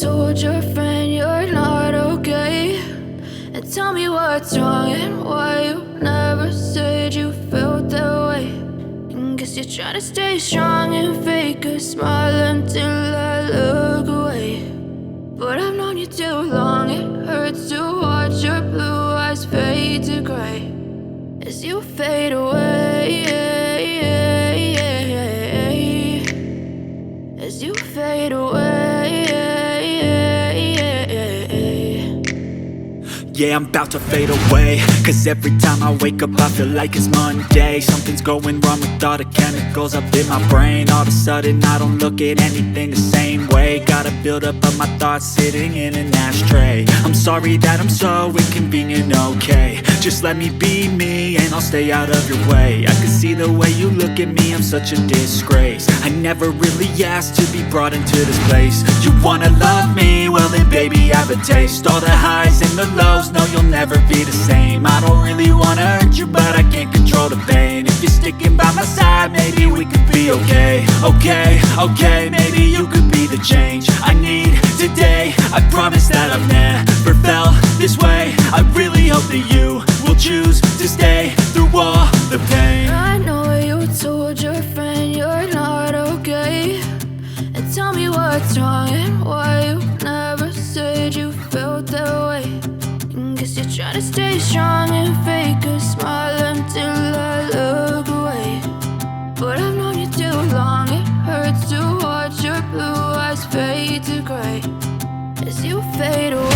told your friend you're not okay, and tell me what's wrong and why you never said you felt that way. And guess you're trying to stay strong and fake a smile until I look away. But I've known you too long, it hurts to watch your blue eyes fade to gray as you fade away, as you fade away. Yeah, I'm about to fade away, cause every time I wake up I feel like it's Monday. Something's going wrong with all the chemicals up in my brain. All of a sudden I don't look at anything the same way. Gotta build up of my thoughts sitting in an ashtray. I'm sorry that I'm so inconvenient, okay. Just let me be me and I'll stay out of your way. I can see the way you look at me, I'm such a disgrace. I never really asked to be brought into this place. You wanna love me? Well then baby I have a taste. All the highs and the lows, no you'll never be the same. I don't really wanna hurt you but I can't control the pain. If you're sticking by my side maybe we could be okay. Okay, maybe you could be the change I need today. I promise that I've never felt this way. I really hope that you will choose to stay through all the pain. I know you told your friend you're not okay, and tell me what's wrong and why you never said you felt that way. And guess you're trying to stay strong and fake a smile until I look away. But I've known you too long, it hurts to watch your blue eyes fade to gray as you fade away.